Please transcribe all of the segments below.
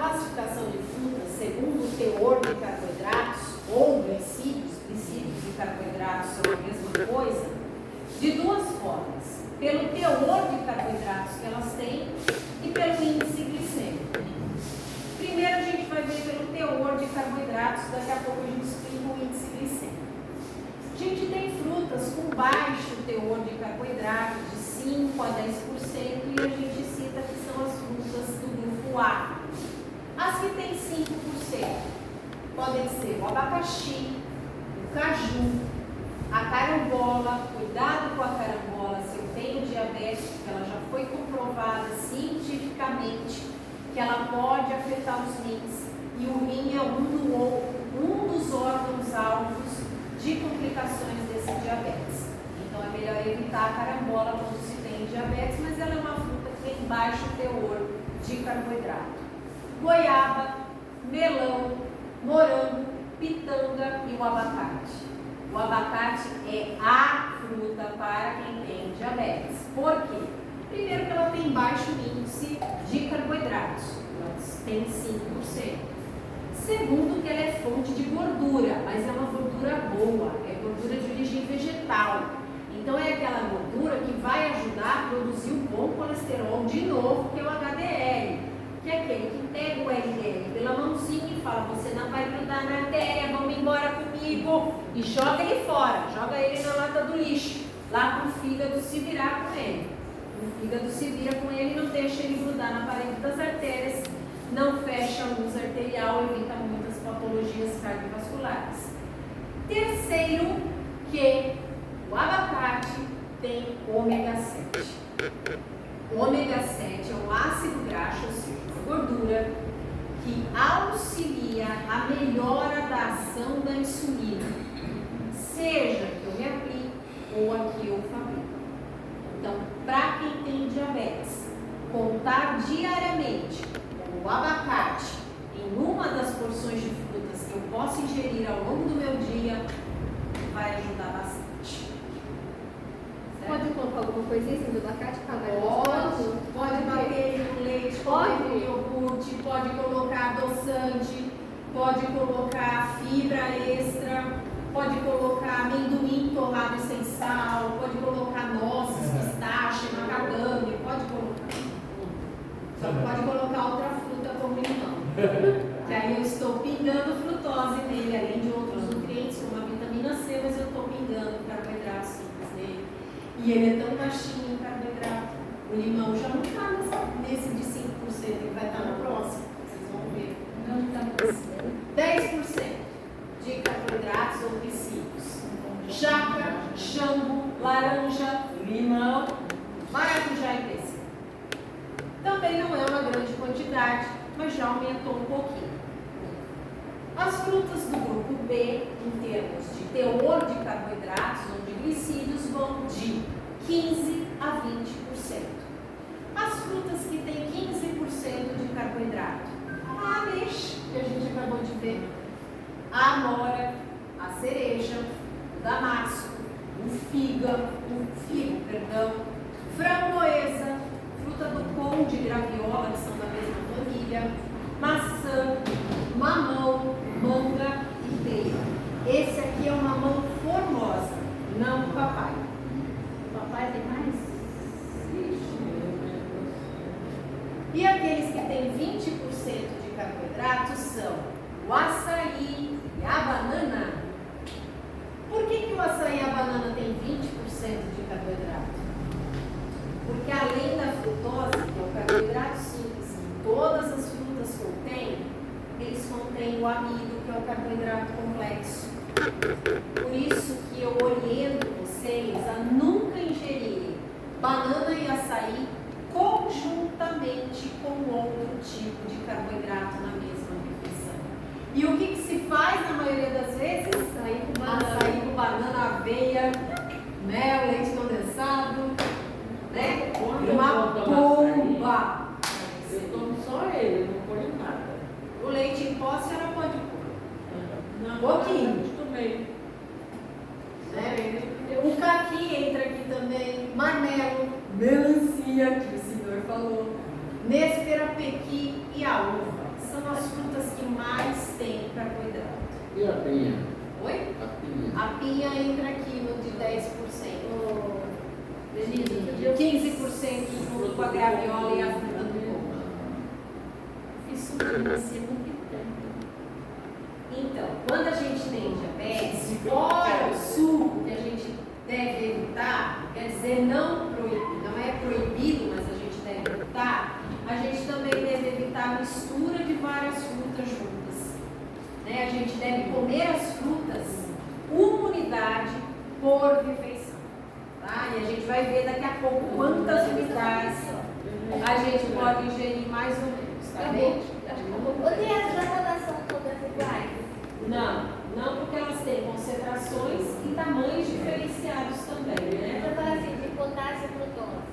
classificação de frutas segundo o teor de carboidratos ou glicídios e carboidratos são a mesma coisa, de duas formas: pelo teor de carboidratos que elas têm e pelo índice glicêmico. Primeiro a gente vai ver pelo teor de carboidratos, daqui a pouco a gente explica o índice glicêmico. A gente tem frutas com baixo teor de carboidratos, de 5 a 10%, e a gente cita que são as frutas do grupo A. As que têm 5% podem ser o abacaxi, o caju, a carambola. Cuidado com a carambola se eu tenho diabetes, porque ela já foi comprovada cientificamente que ela pode afetar os rins, e o rim é um dos órgãos-alvos de complicações desse diabetes. Então é melhor evitar a carambola quando se tem diabetes, mas ela é uma fruta que tem baixo teor de carboidrato. Goiaba, melão, morango, pitanga e o abacate. O abacate é a fruta para quem tem diabetes. Por quê? Primeiro que ela tem baixo índice de carboidratos, ela tem 5%. Segundo que ela é fonte de gordura, mas é uma gordura boa, é gordura de origem vegetal. Então é aquela gordura que vai ajudar a produzir o bom colesterol de novo, que é o HDL, que é aquele que pega o LDL pela mãozinha e fala: você não vai grudar na artéria, vamos embora comigo, e joga ele fora, joga ele na lata do lixo, lá para o fígado se virar com ele. O fígado se vira com ele, não deixa ele grudar na parede das artérias, não fecha a luz arterial, evita muitas patologias cardiovasculares. Terceiro, que o abacate tem ômega 7. O ômega 7 é um ácido graxo, ou seja, uma gordura, que auxilia a melhora da ação da insulina, seja que eu me aplique ou a que eu fabrico. Então, para quem tem diabetes, contar diariamente o abacate em uma das porções de frutas que eu posso ingerir ao longo do meu dia vai ajudar bastante. Certo? Pode colocar alguma coisinha assim do abacate? Pode bater ele no leite, pode no iogurte, pode colocar adoçante, pode colocar fibra extra, pode colocar amendoim torrado sem sal, pode colocar nozes, pistache, macadâmia, pode colocar. Só pode colocar outra fruta como limão. Que aí eu estou pingando frutose nele, além de outros nutrientes, como a vitamina C, mas eu estou pingando carboidrato simples nele. E ele é tão baixinho em carboidrato. O limão já não está nesse de 5%, ele vai estar no próximo. Vocês vão ver. Não está nesse. 10% de carboidratos ou glicídios. Jaca, jambo, laranja, limão, maracujá e pêssego. Também não é uma grande quantidade, mas já aumentou um pouquinho. As frutas do grupo B, em termos de teor de carboidratos ou de glicídios, vão de 15% a 20%. As frutas que têm 15% de carboidrato: a ameixa, que a gente acabou de ver, a amora, a cereja, o damasco, o figo, framboesa, fruta do conde, graviola, que são da mesma família, maçã, mamão, manga e pera. Esse aqui é um mamão formosa, não o papai. O papai tem mais? E aqueles que têm 20% de carboidratos são o açaí e a banana. Por que o açaí e a banana têm 20% de carboidrato? Porque além da frutose, que é o carboidrato simples, que todas as frutas contêm, eles contêm o amido, que é o carboidrato complexo. Por isso que eu oriento vocês a nunca ingerirem banana e açaí conjuntamente com outro tipo de carboidrato na mesma refeição. E o que se faz na maioria das vezes? Açaí com banana, aveia, mel, leite condensado, né? Uma bomba. Eu tomo só ele, não ponho nada. O leite em pó a senhora pode pôr. Não, Um pouquinho. Acostumei. Né? O caqui entra aqui também, marmelo, melancia, que o senhor falou, néspera, pequi e a uva. São E a pinha? Oi? A pinha. A pinha entra aqui no de 10%. Denise, outro dia eu 15% junto com a graviola e a fruta do coco. Fiz subindo assim, muito tempo. Então, quando a gente tem diabetes, fora o suco que a gente deve evitar, quer dizer, não é proibido, mas a gente deve evitar, a gente também deve evitar a mistura de várias frutas juntas. Né? A gente deve comer as frutas uma unidade por refeição. Tá? E a gente vai ver daqui a pouco quantas unidades a gente pode ingerir mais ou menos, tá bem? Onde é a rotação todas iguais? Não porque elas têm concentrações e tamanhos diferenciados também, né? Eu falo assim, de potássio e frutose.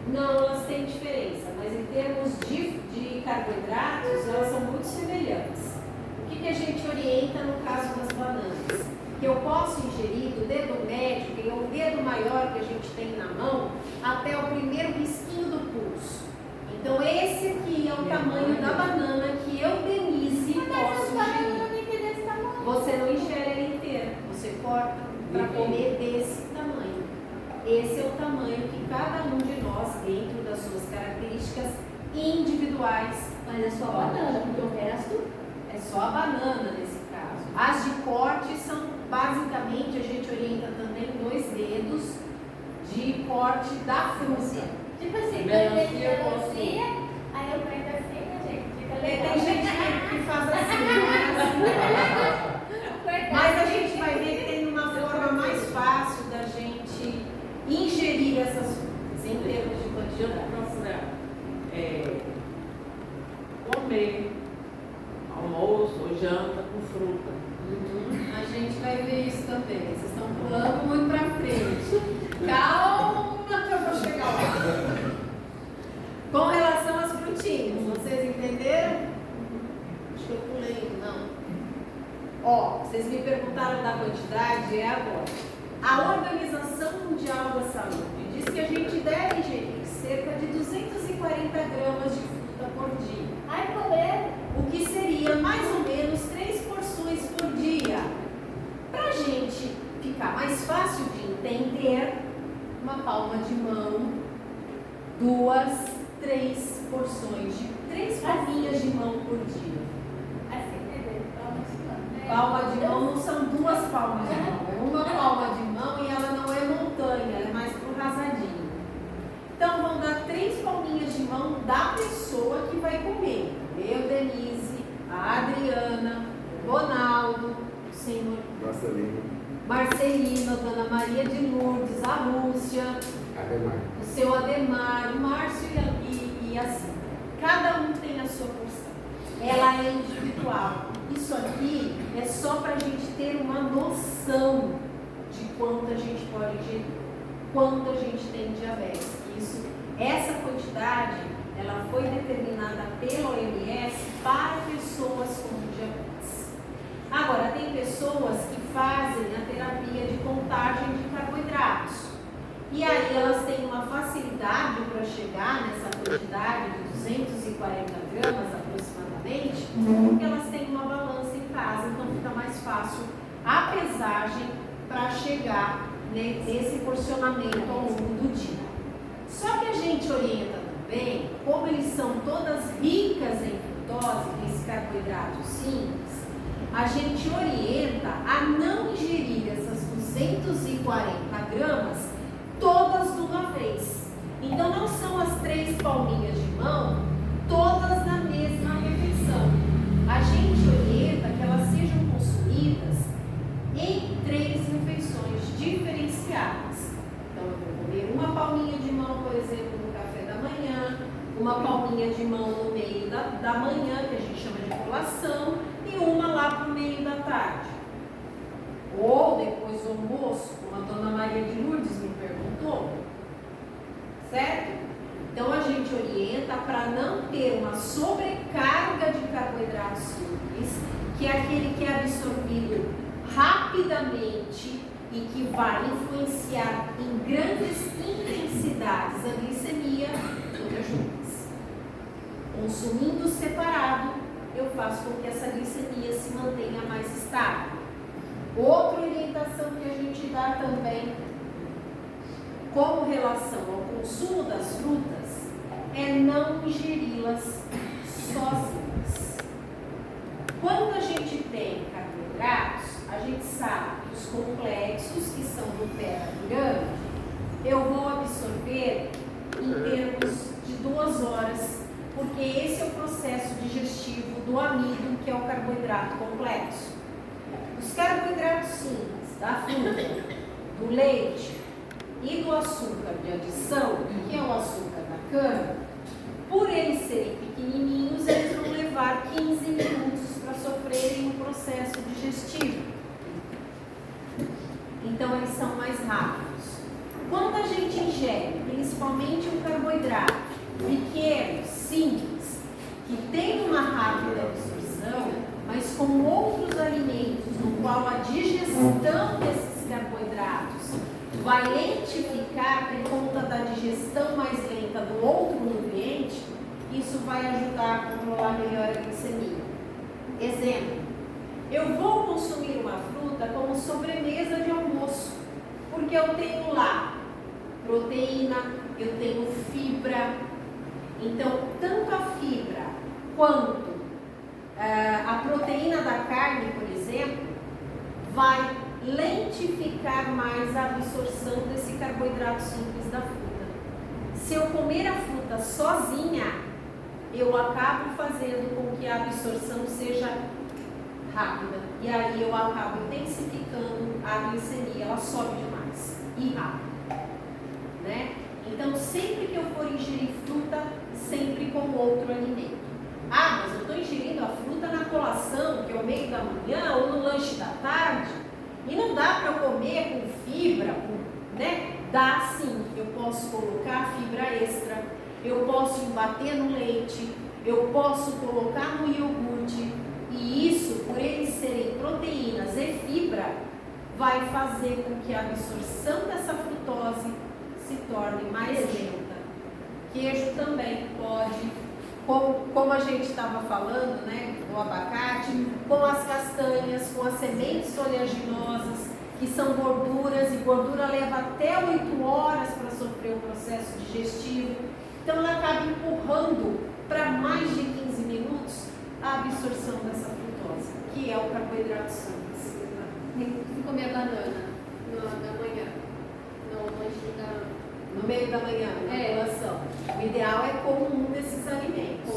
Não, elas têm diferença, mas em termos de carboidratos, elas são muito semelhantes. O que a gente orienta no caso das bananas? Que eu posso ingerir do dedo médio, que é o dedo maior que a gente tem na mão, até o primeiro risquinho do pulso. Então esse aqui é o tamanho da banana que eu, Denise, posso ingerir. Você não ingere ela inteira, você corta para comer desse tamanho. Esse é o tamanho que cada um de nós, dentro das suas características individuais, Mas é só a banana, porque o resto é só a banana nesse caso. As de corte são, basicamente, a gente orienta também 2 dedos de corte da fruta. tipo assim, Melancia, eu melancia, aí eu pego assim, né, gente? Fica legal. Tem gente que faz assim, né? Mas a gente vai ver que tem uma forma mais fácil da gente ingerir essas frutas em termos de Deixa eu quantidade. procurar comer almoço ou janta com fruta. A gente vai ver isso também. Vocês estão pulando muito pra frente. Calma que eu vou chegar lá. Com relação às frutinhas, vocês entenderam? Acho que eu pulei, não. Ó, vocês me perguntaram da quantidade, é agora. A Organização Mundial da Saúde diz que a gente deve ingerir cerca de 240 gramas de fruta por dia. Ai, comer. O que seria mais ou menos 3 porções por dia. Para a gente ficar mais fácil de entender, uma palma de mão, 2, 3 porções de 3 palminhas de mão por dia. Assim, entendeu? Palma de mão não são 2 palmas de mão, é uma palma de mão e ela não é montanha, ela é mais pro rasadinho. Então vão dar 3 palminhas de mão da pessoa que vai comer. Eu, Denise, a Adriana, o Ronaldo, o senhor Marcelino, a Dona Maria de Lourdes, a Lúcia, Ademar. o seu Ademar, o Márcio e assim. Cada um tem a sua porção. Ela é individual. Isso aqui é só para a gente ter uma noção de quanto a gente pode ingerir, quanto a gente tem diabetes. Essa quantidade, ela foi determinada pela OMS para pessoas com diabetes. Agora, tem pessoas que fazem a terapia de contagem de carboidratos. E aí elas têm uma facilidade para chegar nessa quantidade de 240 gramas aproximadamente, porque elas têm uma balança em casa, então fica mais fácil a pesagem para chegar nesse porcionamento ao longo do dia. Só que a gente orienta também, como eles são todas ricas em frutose, esse carboidrato simples, a gente orienta a não ingerir essas 240 gramas todas de uma vez. Então não são as 3 palminhas de mão todas na mesma refeição. A gente orienta que elas sejam consumidas em 3 refeições diferenciadas. Então eu vou comer uma palminha de mão, por exemplo, no café da manhã, uma palminha de mão no meio da manhã, que a gente chama de colação, e uma lá para o meio da tarde. Ou depois do almoço, como a Dona Maria de Lourdes me perguntou, certo? Então a gente orienta para não ter uma sobrecarga de carboidratos simples, que é aquele que é absorvido rapidamente e que vai influenciar em grandes intensidades a glicemia, todas juntas. Consumindo separado, eu faço com que essa glicemia se mantenha mais estável. Outra orientação que a gente dá também, como relação ao consumo das frutas, é não ingeri-las sozinhas. Quando a gente tem carboidratos, a gente sabe que os complexos, que são do pé da pirâmide, eu vou absorver em termos de 2 horas, porque esse é o processo digestivo do amido, que é o carboidrato complexo. Os carboidratos simples da fruta, do leite e do açúcar de adição, que é o açúcar da cana, por eles serem pequenininhos, eles vão levar 15 minutos para sofrerem um processo digestivo. Então, eles são mais rápidos. Quando a gente ingere, principalmente um carboidrato pequeno, simples, que tem uma rápida absorção, mas com outros alimentos, no qual a digestão desses carboidratos vai lentificar por conta da digestão mais lenta do outro nutriente, isso vai ajudar a controlar melhor a glicemia. Exemplo, eu vou consumir uma fruta como sobremesa de almoço, porque eu tenho lá proteína, eu tenho fibra. Então, tanto a fibra quanto a proteína da carne, por exemplo, vai lentificar mais a absorção desse carboidrato simples da fruta. Se eu comer a fruta sozinha, eu acabo fazendo com que a absorção seja rápida. E aí eu acabo intensificando a glicemia, ela sobe demais e rápido, né? Então, sempre que eu for ingerir fruta, sempre com outro alimento. Ah, mas eu estou ingerindo a fruta na colação, que é o meio da manhã, ou no lanche da tarde, e não dá para eu comer com fibra, né? Dá sim, eu posso colocar fibra extra, eu posso embater no leite, eu posso colocar no iogurte, e isso, por eles serem proteínas e fibra, vai fazer com que a absorção dessa frutose se torne mais lenta. Queijo também pode, como a gente estava falando, né, do abacate, com as castanhas, com as sementes oleaginosas, que são gorduras, e gordura leva até 8 horas para sofrer o processo digestivo. Então ela acaba empurrando para mais de 15 minutos a absorção dessa frutose, que é o carboidrato simples. Tem que comer a banana na manhã, No meio da manhã, na colação. O ideal é com um desses alimentos.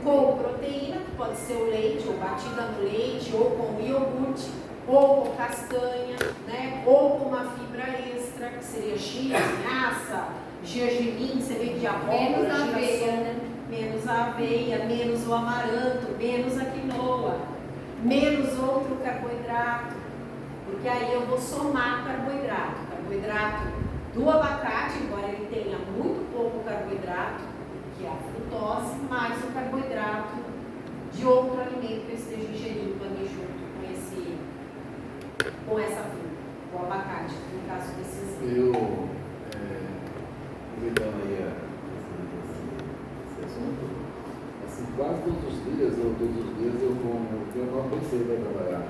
Com proteína, que pode ser o leite, ou batida no leite, ou com iogurte, ou com castanha, né? Ou com uma fibra extra, que seria chia, linhaça, gergelim, semente de abóbora, menos a aveia, né? Menos a aveia, menos o amaranto, menos a quinoa, menos outro carboidrato, porque aí eu vou somar carboidrato. Carboidrato do abacate, embora ele tenha muito pouco carboidrato, que é a frutose, mais o carboidrato de outro alimento que eu esteja ingerindo ali junto com essa fruta, o abacate, no caso desses. Eu, aproveitando aí esse assunto, assim, quase todos os dias eu como PC para trabalhar.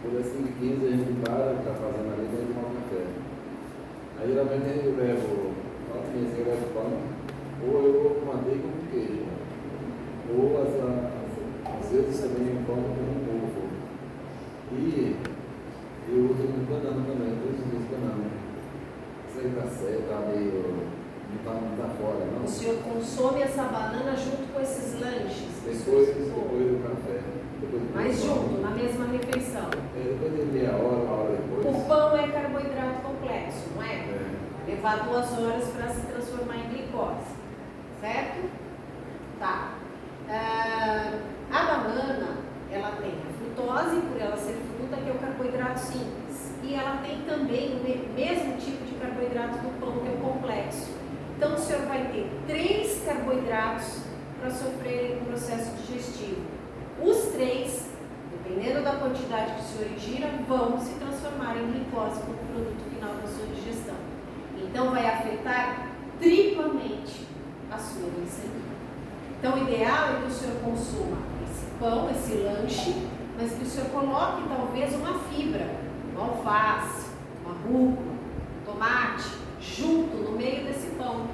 Por assim, 15 a gente para fazendo ali para tomar um café. Aí geralmente eu levo, eu levo pão, ou eu vou com manteiga com queijo, ou às vezes também eu como com ovo. E eu uso muito banana também, todos os dias banana. Isso aí tá certo, tá meio. Não tá fora, não. O senhor consome essa banana junto com esses lanches? Depois do café. Mas junto, na mesma refeição. Depois de meia hora, uma hora depois. O pão é carboidrato complexo, não é? É. Levar 2 horas para se transformar em glicose. Certo? Tá. A banana, ela tem a frutose, por ela ser fruta, que é o carboidrato simples. E ela tem também o mesmo tipo de carboidrato do pão, que é o complexo. Então, o senhor vai ter 3 carboidratos para sofrer o processo digestivo. Os 3, dependendo da quantidade que o senhor ingira, vão se transformar em glicose como produto final da sua digestão. Então, vai afetar triplamente a sua glicemia. Então, o ideal é que o senhor consuma esse pão, esse lanche, mas que o senhor coloque talvez uma fibra, uma alface, uma rúcula, tomate, junto no meio desse pão.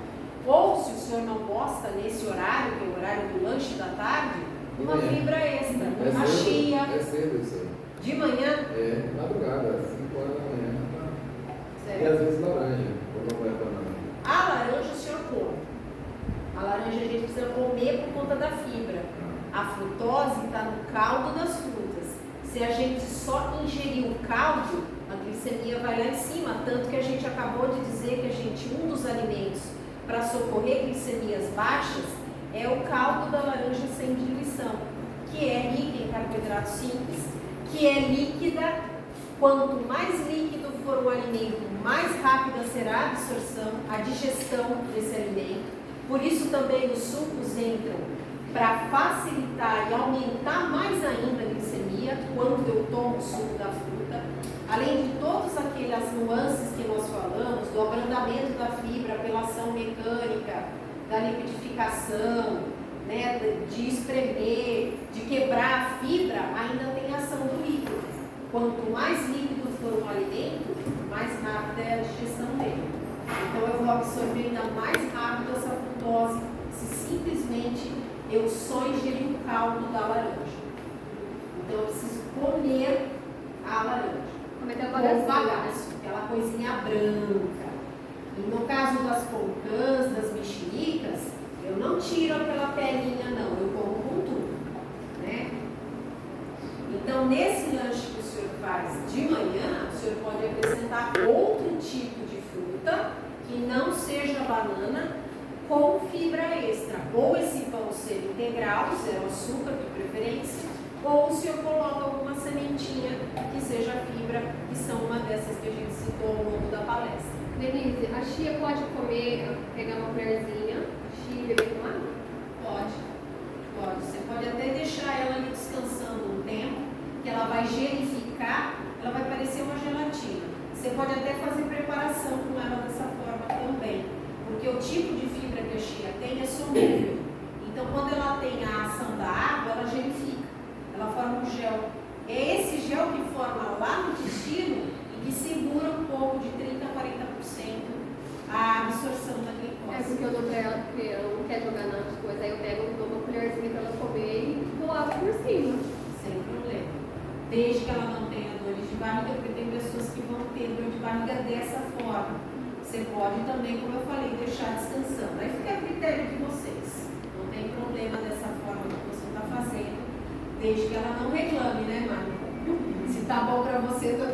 Ou, se o senhor não gosta nesse horário, que é o horário do lanche da tarde, uma fibra extra, uma chia. É cedo isso aí. De manhã? É, madrugada, 5 horas da manhã. Certo. E às vezes laranja, quando não vai banana. A laranja o senhor come. A laranja a gente precisa comer por conta da fibra. A frutose está no caldo das frutas. Se a gente só ingerir o caldo, a glicemia vai lá em cima. Tanto que a gente acabou de dizer que um dos alimentos para socorrer glicemias baixas é o caldo da laranja sem diluição, que é rica em carboidrato simples, que é líquida. Quanto mais líquido for o alimento, mais rápida será a absorção, a digestão desse alimento. Por isso também os sucos entram para facilitar e aumentar mais ainda a glicemia quando eu tomo o suco da fruta. Além de todas aquelas nuances que nós falamos, do abrandamento da fibra pela ação mecânica, da liquidificação, né, de espremer, de quebrar a fibra, ainda tem a ação do líquido. Quanto mais líquido for o alimento, mais rápida é a digestão dele. Então eu vou absorver ainda mais rápido essa frutose se simplesmente eu só ingerir o caldo da laranja. Então eu preciso comer a laranja. Com bagaço, aquela coisinha branca. E no caso das poncãs, das mexericas, eu não tiro aquela pelinha não, eu como com tudo, né? Então nesse lanche que o senhor faz de manhã, o senhor pode acrescentar outro tipo de fruta que não seja banana, com fibra extra. Ou esse pão ser integral, zero açúcar de preferência, ou o senhor coloca alguma sementinha que seja fibra, que são uma dessas que a gente citou ao longo da palestra. Denise, a chia pode comer, pegar uma colherzinha, chia e beber com água? Pode. Você pode até deixar ela ali descansando um tempo, que ela vai gelificar, ela vai parecer uma gelatina. Você pode até fazer preparação com ela dessa forma também, porque o tipo de fibra que a chia tem é solúvel. Então, quando ela tem a ação da água, ela gelifica, ela forma um gel. É esse gel que forma lá no intestino e que segura um pouco de 30% a 40% a absorção da glicose. É porque eu dou pra ela, porque ela não quer jogar nas coisas, aí eu pego e dou uma colherzinha pra ela comer e dou água por cima. Sem problema. Desde que ela não tenha dores de barriga, porque tem pessoas que vão ter dor de barriga dessa forma. Você pode também, como eu falei, deixar descansando. Aí fica a critério de vocês. Não tem problema dessa forma que você está fazendo, desde que ela não reclame, né, Mari? Se tá bom para você, tá